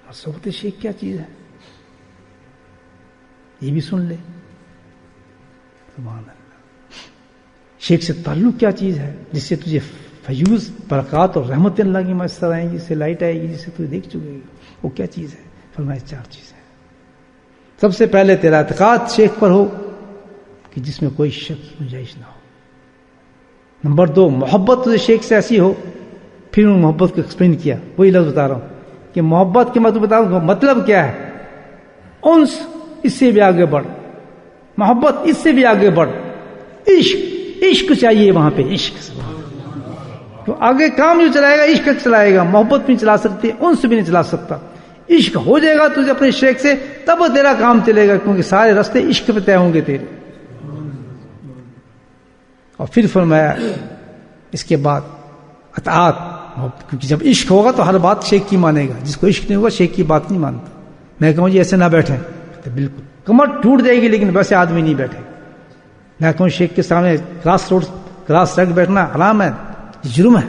اور صحبت شیخ کیا چیز ہے یہ بھی سن لے. سبحان اللہ. شیخ سے تعلق کیا چیز ہے جس سے تجھے فیوز برکات اور رحمت اللہ کی میسر آئیں گی، جس سے لائٹ آئے گی، جس سے تو دیکھ چکے گی. وہ کیا چیز ہے؟ فرمایا 4 چیزیں. سب سے پہلے تیرا اعتقاد شیخ پر ہو کہ جس میں کوئی شک گنجائش نہ ہو. نمبر 2 محبت تجھے شیخ سے ایسی ہو. پھر ان محبت کو ایکسپلین کیا، وہی لفظ بتا رہا ہوں کہ محبت کے مطلب کیا ہے. انس، اس سے بھی آگے بڑھ. محبت، اس سے بھی آگے بڑھ. عشق چاہیے وہاں پہ، عشق. تو آگے کام جو چلائے گا عشق چلائے گا. محبت بھی نہیں چلا سکتی، انس بھی نہیں چلا سکتا. عشق ہو جائے گا تجھے اپنے شیخ سے، تب تیرا کام چلے گا، کیونکہ سارے راستے عشق پہ طے ہوں گے تیرے. اور پھر فرمایا اس کے بعد اطاعت، کیونکہ جب عشق ہوگا تو ہر بات شیخ کی مانے گا. جس کو عشق نہیں ہوگا شیخ کی بات نہیں مانتا. میں کہوں جی ایسے نہ بیٹھیں، تو بالکل کمر ٹوٹ جائے گی، لیکن ویسے آدمی نہیں بیٹھے. میں کہوں شیخ کے سامنے کراس رکھ بیٹھنا حرام ہے، جرم ہے.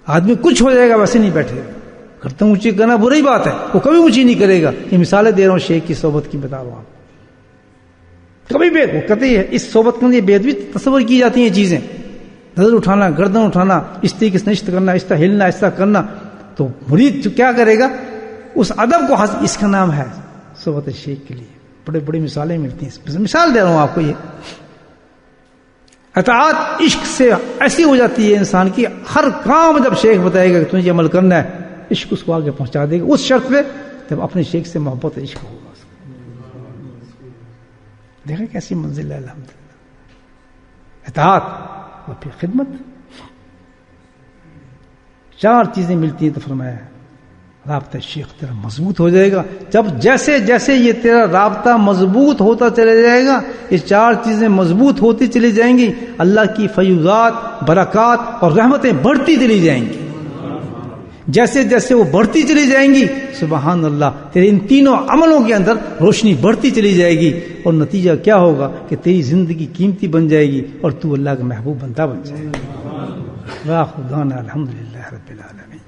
آدمی کچھ ہو جائے گا ویسے نہیں بیٹھے گا. گردن اونچی کرنا بری بات ہے، وہ کبھی اونچی نہیں کرے گا. یہ مثالیں دے رہا ہوں شیخ کی صحبت کی بتا رہا ہوں آپ. کبھی بھی وہ کہتے ہیں اس صحبت کے اندر بے ادبی تصور کی جاتی ہیں چیزیں، نظر اٹھانا، گردن اٹھانا، اس طریقے سے نشت کرنا، اس طرح ہلنا، اس طرح کرنا. تو مرید کیا کرے گا؟ اس ادب کو حاصل، اس کا نام ہے صحبت شیخ کے لیے. بڑے بڑی مثالیں ملتی ہیں. مثال دے رہا ہوں آپ کو. یہ اطاعت عشق سے ایسی ہو جاتی ہے انسان کی، ہر کام جب شیخ بتائے گا کہ تجھے عمل کرنا ہے، عشق اس کو آگے پہنچا دے گا، اس شرط پہ جب اپنے شیخ سے محبت عشق ہوگا. دیکھیں کیسی منزل ہے الحمدللہ. اطاعت اور پھر خدمت، چار چیزیں ملتی ہیں. تو فرمایا رابطہ شیخ تیرا مضبوط ہو جائے گا. جب جیسے جیسے یہ تیرا رابطہ مضبوط ہوتا چلے جائے گا، یہ چار چیزیں مضبوط ہوتی چلی جائیں گی، اللہ کی فیوزات، برکات اور رحمتیں بڑھتی چلی جائیں گی. جیسے جیسے وہ بڑھتی چلی جائیں گی، سبحان اللہ، تیرے ان تینوں عملوں کے اندر روشنی بڑھتی چلی جائے گی. اور نتیجہ کیا ہوگا کہ تیری زندگی قیمتی بن جائے گی اور تو اللہ کا محبوب بندہ بن جائے گا. واخر دعوانا الحمدللہ رب العالمین.